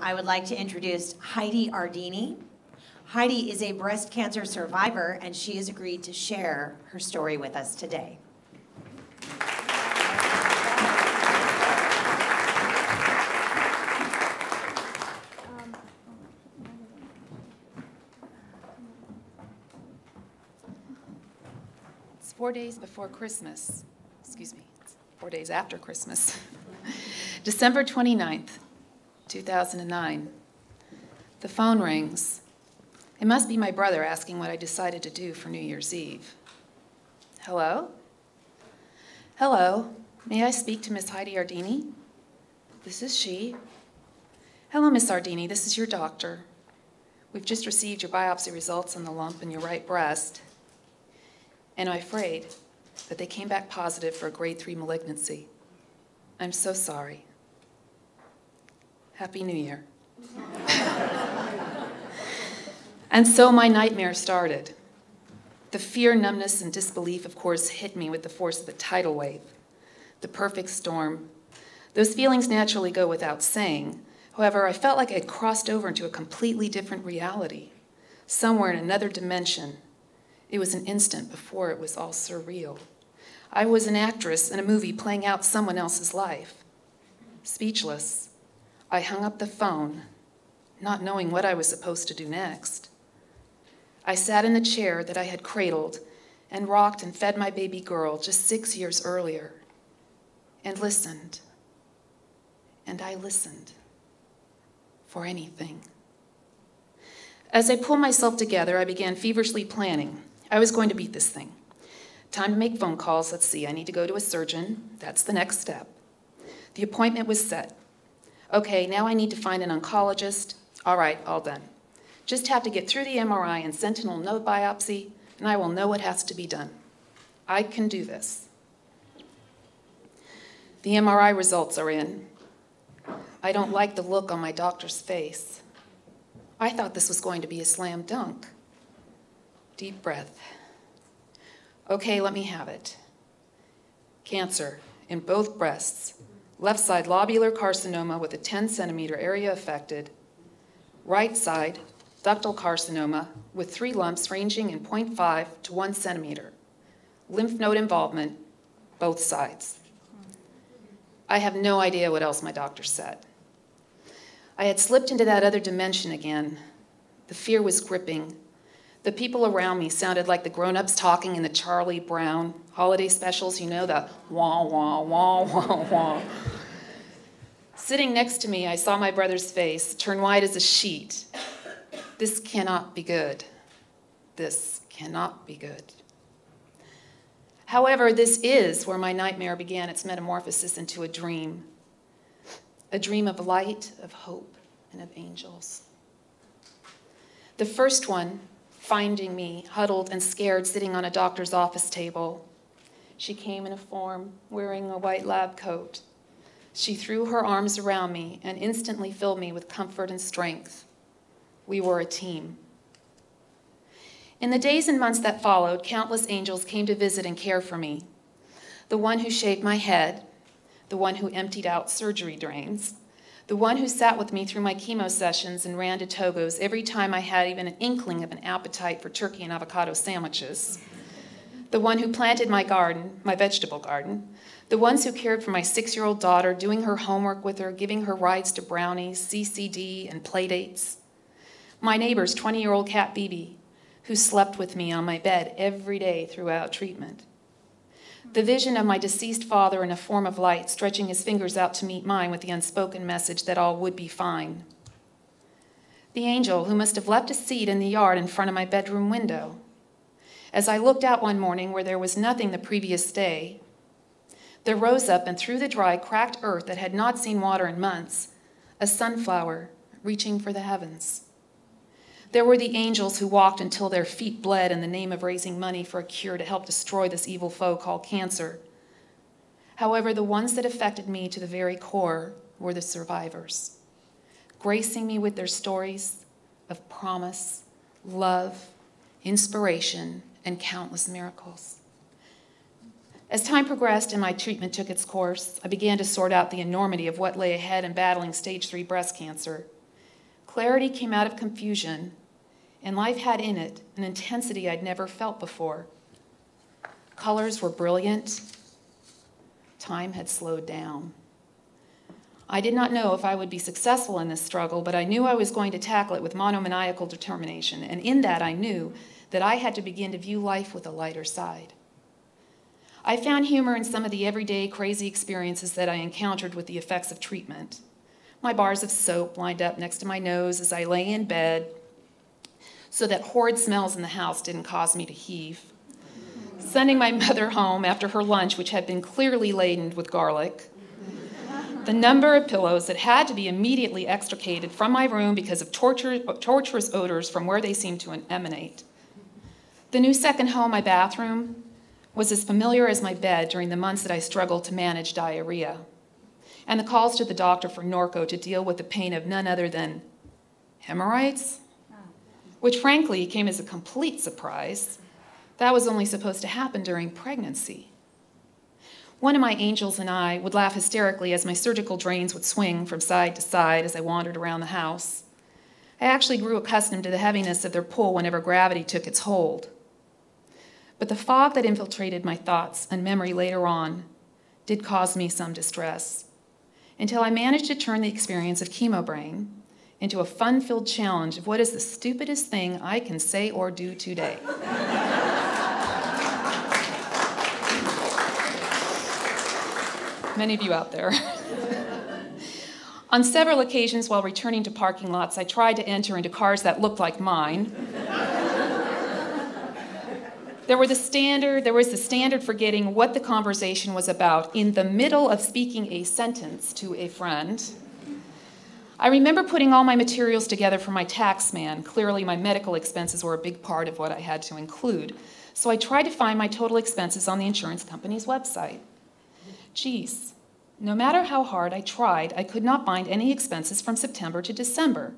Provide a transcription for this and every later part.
I would like to introduce Heidi Ardini. Heidi is a breast cancer survivor, and she has agreed to share her story with us today. It's 4 days before Christmas. Excuse me, it's 4 days after Christmas. December 29th, 2009. The phone rings. It must be my brother asking what I decided to do for New Year's Eve. Hello? Hello, may I speak to Miss Heidi Ardini? This is she. Hello, Miss Ardini, this is your doctor. We've just received your biopsy results on the lump in your right breast, and I'm afraid that they came back positive for a grade 3 malignancy. I'm so sorry. Happy New Year. And so my nightmare started. The fear, numbness, and disbelief, of course, hit me with the force of a tidal wave, the perfect storm. Those feelings naturally go without saying. However, I felt like I had crossed over into a completely different reality, somewhere in another dimension. It was an instant before it was all surreal. I was an actress in a movie playing out someone else's life. Speechless, I hung up the phone, not knowing what I was supposed to do next. I sat in the chair that I had cradled and rocked and fed my baby girl just 6 years earlier, and listened. And I listened for anything. As I pulled myself together, I began feverishly planning. I was going to beat this thing. Time to make phone calls. Let's see, I need to go to a surgeon. That's the next step. The appointment was set. Okay, now I need to find an oncologist. All right, all done. Just have to get through the MRI and sentinel node biopsy, and I will know what has to be done. I can do this. The MRI results are in. I don't like the look on my doctor's face. I thought this was going to be a slam dunk. Deep breath. Okay, let me have it. Cancer in both breasts. Left side lobular carcinoma with a 10-centimeter area affected. Right side ductal carcinoma with 3 lumps ranging in 0.5 to 1 centimeter. Lymph node involvement, both sides. I have no idea what else my doctor said. I had slipped into that other dimension again. The fear was gripping. The people around me sounded like the grown-ups talking in the Charlie Brown holiday specials, you know, the wah, wah, wah, wah, wah. Sitting next to me, I saw my brother's face turn white as a sheet. This cannot be good. This cannot be good. However, this is where my nightmare began its metamorphosis into a dream of light, of hope, and of angels. The first one, finding me, huddled and scared, sitting on a doctor's office table. She came in a form, wearing a white lab coat. She threw her arms around me and instantly filled me with comfort and strength. We were a team. In the days and months that followed, countless angels came to visit and care for me. The one who shaved my head, the one who emptied out surgery drains, the one who sat with me through my chemo sessions and ran to Togo's every time I had even an inkling of an appetite for turkey and avocado sandwiches, the one who planted my garden, my vegetable garden, the ones who cared for my 6-year-old daughter, doing her homework with her, giving her rides to brownies, CCD, and playdates, my neighbor's 20-year-old cat, Bibi, who slept with me on my bed every day throughout treatment. The vision of my deceased father in a form of light, stretching his fingers out to meet mine with the unspoken message that all would be fine. The angel who must have left a seat in the yard in front of my bedroom window. As I looked out one morning where there was nothing the previous day, there rose up and through the dry, cracked earth that had not seen water in months, a sunflower reaching for the heavens. There were the angels who walked until their feet bled in the name of raising money for a cure to help destroy this evil foe called cancer. However, the ones that affected me to the very core were the survivors, gracing me with their stories of promise, love, inspiration, and countless miracles. As time progressed and my treatment took its course, I began to sort out the enormity of what lay ahead in battling stage 3 breast cancer. Clarity came out of confusion, and life had in it an intensity I'd never felt before. Colors were brilliant. Time had slowed down. I did not know if I would be successful in this struggle, but I knew I was going to tackle it with monomaniacal determination, and in that I knew that I had to begin to view life with a lighter side. I found humor in some of the everyday crazy experiences that I encountered with the effects of treatment. My bars of soap lined up next to my nose as I lay in bed so that horrid smells in the house didn't cause me to heave. Sending my mother home after her lunch, which had been clearly laden with garlic. The number of pillows that had to be immediately extricated from my room because of torturous odors from where they seemed to emanate. The new second home, my bathroom, was as familiar as my bed during the months that I struggled to manage diarrhea. And the calls to the doctor for Norco to deal with the pain of none other than hemorrhoids, which frankly came as a complete surprise. That was only supposed to happen during pregnancy. One of my angels and I would laugh hysterically as my surgical drains would swing from side to side as I wandered around the house. I actually grew accustomed to the heaviness of their pull whenever gravity took its hold. But the fog that infiltrated my thoughts and memory later on did cause me some distress, until I managed to turn the experience of chemo brain into a fun-filled challenge of what is the stupidest thing I can say or do today. Many of you out there. On several occasions while returning to parking lots, I tried to enter into cars that looked like mine. There was the standard forgetting what the conversation was about in the middle of speaking a sentence to a friend. I remember putting all my materials together for my tax man. Clearly, my medical expenses were a big part of what I had to include. So I tried to find my total expenses on the insurance company's website. Geez, no matter how hard I tried, I could not find any expenses from September to December.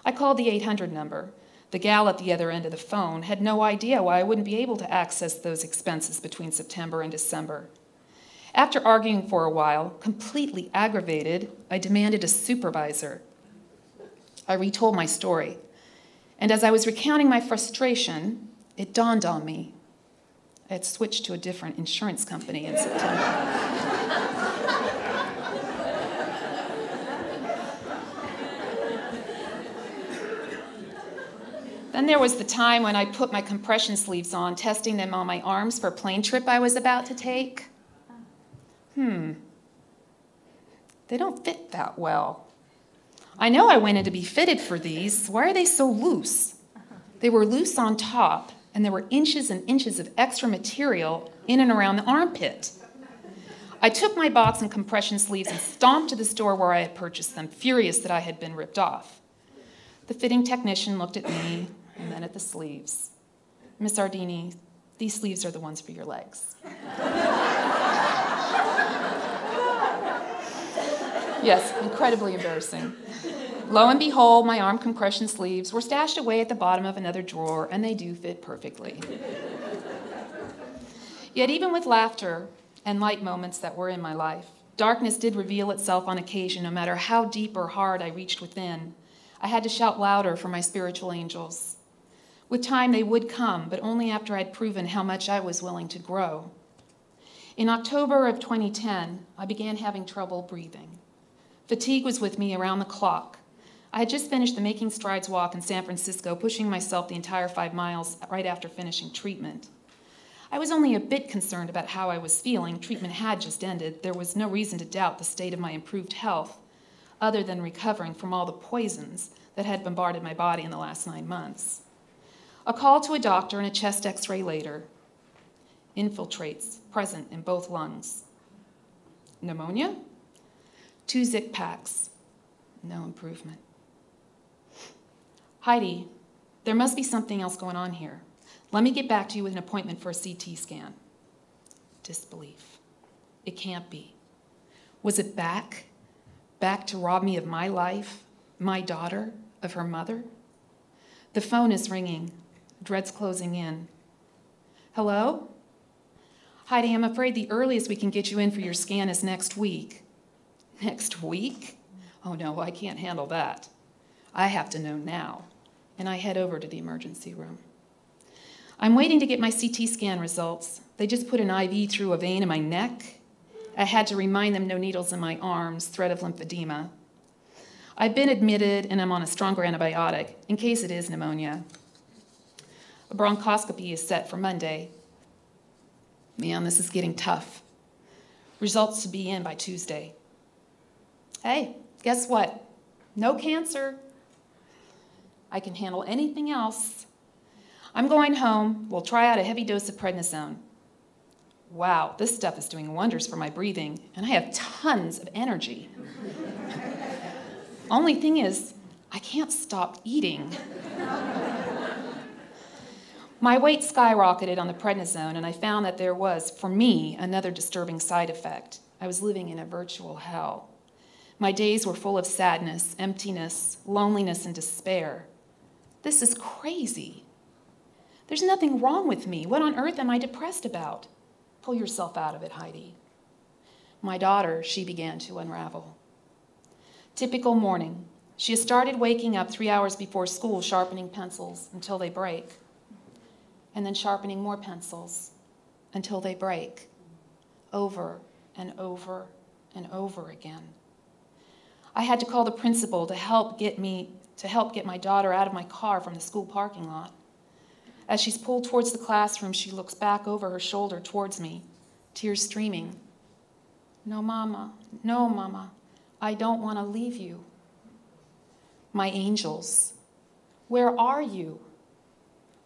I called the 800 number. The gal at the other end of the phone had no idea why I wouldn't be able to access those expenses between September and December. After arguing for a while, completely aggravated, I demanded a supervisor. I retold my story, and as I was recounting my frustration, it dawned on me. I had switched to a different insurance company in September. Then there was the time when I put my compression sleeves on, testing them on my arms for a plane trip I was about to take. They don't fit that well. I know I went in to be fitted for these. Why are they so loose? They were loose on top, and there were inches and inches of extra material in and around the armpit. I took my box and compression sleeves and stomped to the store where I had purchased them, furious that I had been ripped off. The fitting technician looked at me and then at the sleeves. Miss Ardini, these sleeves are the ones for your legs. Yes, incredibly embarrassing. Lo and behold, my arm compression sleeves were stashed away at the bottom of another drawer, and they do fit perfectly. Yet even with laughter and light moments that were in my life, darkness did reveal itself on occasion, no matter how deep or hard I reached within. I had to shout louder for my spiritual angels. With time, they would come, but only after I'd proven how much I was willing to grow. In October of 2010, I began having trouble breathing. Fatigue was with me around the clock. I had just finished the Making Strides walk in San Francisco, pushing myself the entire 5 miles right after finishing treatment. I was only a bit concerned about how I was feeling. Treatment had just ended. There was no reason to doubt the state of my improved health, other than recovering from all the poisons that had bombarded my body in the last 9 months. A call to a doctor and a chest x-ray later. Infiltrates present in both lungs. Pneumonia? 2 Zic packs. No improvement. Heidi, there must be something else going on here. Let me get back to you with an appointment for a CT scan. Disbelief. It can't be. Was it back to rob me of my life, my daughter, of her mother? The phone is ringing. Dread's closing in. Hello? Heidi, I'm afraid the earliest we can get you in for your scan is next week. Next week? Oh no, I can't handle that. I have to know now, and I head over to the emergency room. I'm waiting to get my CT scan results. They just put an IV through a vein in my neck. I had to remind them no needles in my arms, threat of lymphedema. I've been admitted and I'm on a stronger antibiotic in case it is pneumonia. A bronchoscopy is set for Monday. Man, this is getting tough. Results to be in by Tuesday. Hey, guess what? No cancer. I can handle anything else. I'm going home. We'll try out a heavy dose of prednisone. Wow, this stuff is doing wonders for my breathing, and I have tons of energy. Only thing is, I can't stop eating. My weight skyrocketed on the prednisone, and I found that there was, for me, another disturbing side effect. I was living in a virtual hell. My days were full of sadness, emptiness, loneliness, and despair. This is crazy. There's nothing wrong with me. What on earth am I depressed about? Pull yourself out of it, Heidi. My daughter, she began to unravel. Typical morning. She has started waking up 3 hours before school, sharpening pencils until they break, and then sharpening more pencils until they break, over and over and over again. I had to call the principal to help get my daughter out of my car from the school parking lot. As she's pulled towards the classroom, she looks back over her shoulder towards me, tears streaming. No, Mama, I don't want to leave you. My angels, where are you?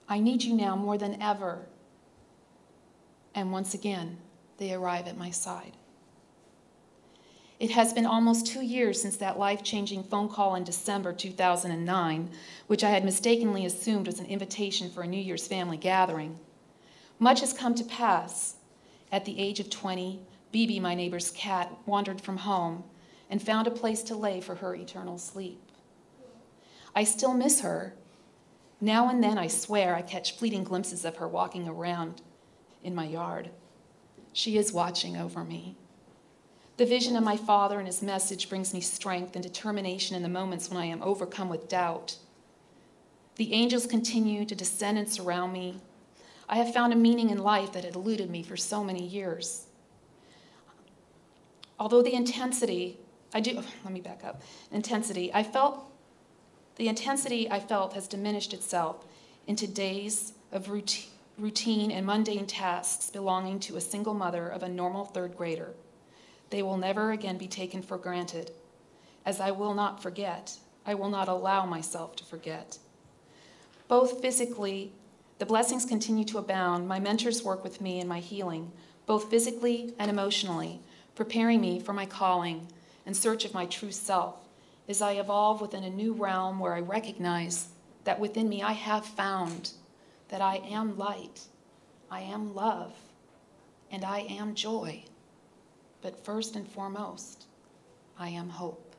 I need you now more than ever. And once again, they arrive at my side. It has been almost 2 years since that life-changing phone call in December 2009, which I had mistakenly assumed was an invitation for a New Year's family gathering. Much has come to pass. At the age of 20, Bibi, my neighbor's cat, wandered from home and found a place to lay for her eternal sleep. I still miss her. Now and then, I swear, I catch fleeting glimpses of her walking around in my yard. She is watching over me. The vision of my father and his message brings me strength and determination in the moments when I am overcome with doubt. The angels continue to descend and surround me. I have found a meaning in life that had eluded me for so many years. Although the intensity I felt has diminished itself into days of routine and mundane tasks belonging to a single mother of a normal third grader. They will never again be taken for granted, as I will not forget. I will not allow myself to forget. Both physically, the blessings continue to abound. My mentors work with me in my healing, both physically and emotionally, preparing me for my calling in search of my true self, as I evolve within a new realm where I recognize that within me I have found that I am light, I am love, and I am joy. But first and foremost, I am hope.